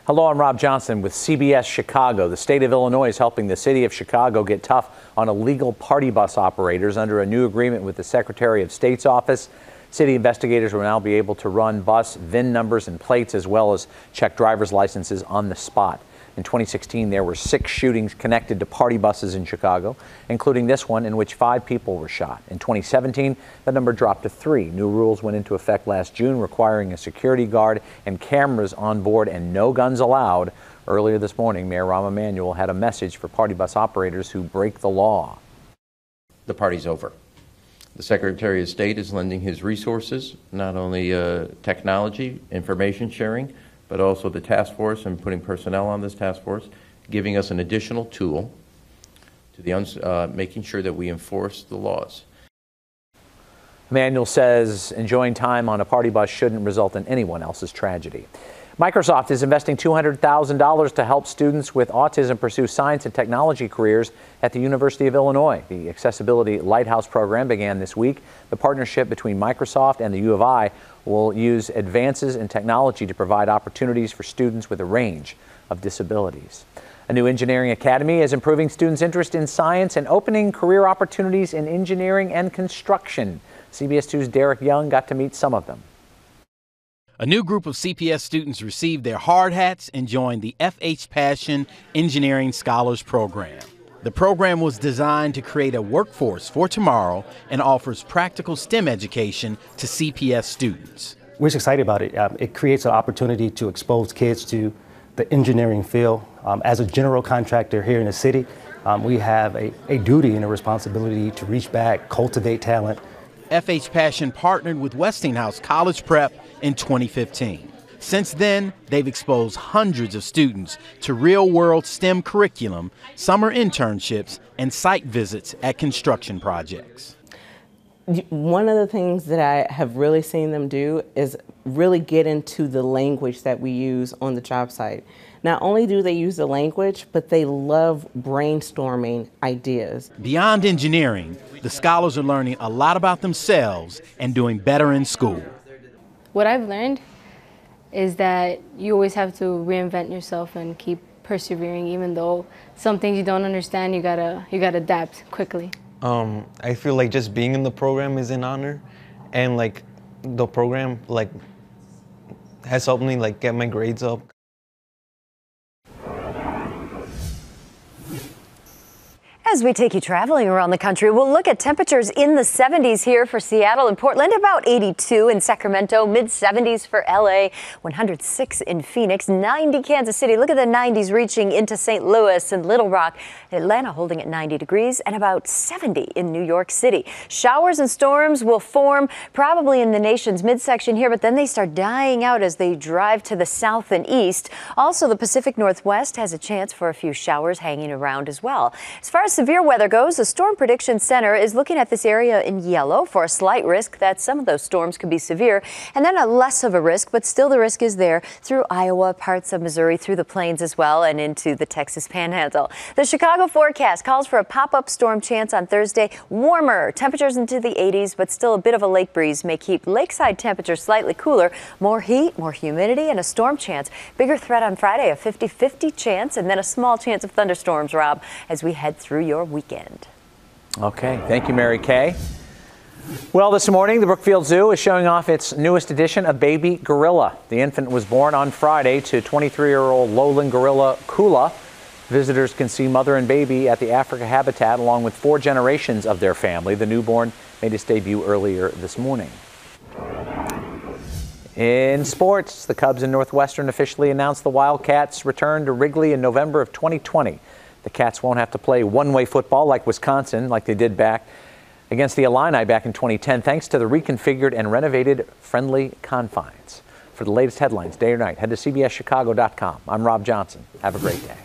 Hello, I'm Rob Johnson with CBS Chicago. The state of Illinois is helping the city of Chicago get tough on illegal party bus operators under a new agreement with the Secretary of State's office. City investigators will now be able to run bus VIN numbers and plates as well as check driver's licenses on the spot. In 2016, there were 6 shootings connected to party buses in Chicago, including this one in which 5 people were shot. In 2017, the number dropped to 3. New rules went into effect last June, requiring a security guard and cameras on board and no guns allowed. Earlier this morning, Mayor Rahm Emanuel had a message for party bus operators who break the law. The party's over. The Secretary of State is lending his resources, not only technology, information sharing, but also the task force and putting personnel on this task force, giving us an additional tool to making sure that we enforce the laws. Emanuel says enjoying time on a party bus shouldn't result in anyone else's tragedy. Microsoft is investing $200,000 to help students with autism pursue science and technology careers at the University of Illinois. The Accessibility Lighthouse program began this week. The partnership between Microsoft and the U of I will use advances in technology to provide opportunities for students with a range of disabilities. A new engineering academy is improving students' interest in science and opening career opportunities in engineering and construction. CBS 2's Derek Young got to meet some of them. A new group of CPS students received their hard hats and joined the FH Passion Engineering Scholars Program. The program was designed to create a workforce for tomorrow and offers practical STEM education to CPS students. We're excited about it. It creates an opportunity to expose kids to the engineering field. As a general contractor here in the city, we have a duty and a responsibility to reach back, cultivate talent. FH Passion partnered with Westinghouse College Prep in 2015. Since then, they've exposed hundreds of students to real-world STEM curriculum, summer internships, and site visits at construction projects. One of the things that I have really seen them do is really get into the language that we use on the job site. Not only do they use the language, but they love brainstorming ideas. Beyond engineering, the scholars are learning a lot about themselves and doing better in school. What I've learned is that you always have to reinvent yourself and keep persevering, even though some things you don't understand, you gotta adapt quickly. I feel like just being in the program is an honor, and like the program has helped me get my grades up. As we take you traveling around the country, we'll look at temperatures in the 70s here for Seattle and Portland, about 82 in Sacramento, mid-70s for LA, 106 in Phoenix, 90 Kansas City. Look at the 90s reaching into St. Louis and Little Rock. Atlanta holding at 90 degrees and about 70 in New York City. Showers and storms will form probably in the nation's midsection here, but then they start dying out as they drive to the south and east. Also, the Pacific Northwest has a chance for a few showers hanging around as well. As far as severe weather goes, the Storm Prediction Center is looking at this area in yellow for a slight risk that some of those storms could be severe, and then a less of a risk, but still the risk is there through Iowa, parts of Missouri, through the plains as well, and into the Texas Panhandle. The Chicago forecast calls for a pop-up storm chance on Thursday. Warmer temperatures into the 80s, but still a bit of a lake breeze may keep lakeside temperatures slightly cooler. More heat, more humidity, and a storm chance. Bigger threat on Friday, a 50-50 chance, and then a small chance of thunderstorms, Rob, as we head through your weekend. Okay, thank you, Mary Kay. Well, this morning, the Brookfield Zoo is showing off its newest edition, a baby gorilla. The infant was born on Friday to 23-year-old lowland gorilla Kula. Visitors can see mother and baby at the Africa habitat along with 4 generations of their family. The newborn made its debut earlier this morning. In sports, the Cubs and Northwestern officially announced the Wildcats' return to Wrigley in November of 2020. The Cats won't have to play one-way football like Wisconsin, like they did back against the Illini back in 2010, thanks to the reconfigured and renovated friendly confines. For the latest headlines, day or night, head to cbschicago.com. I'm Rob Johnson. Have a great day.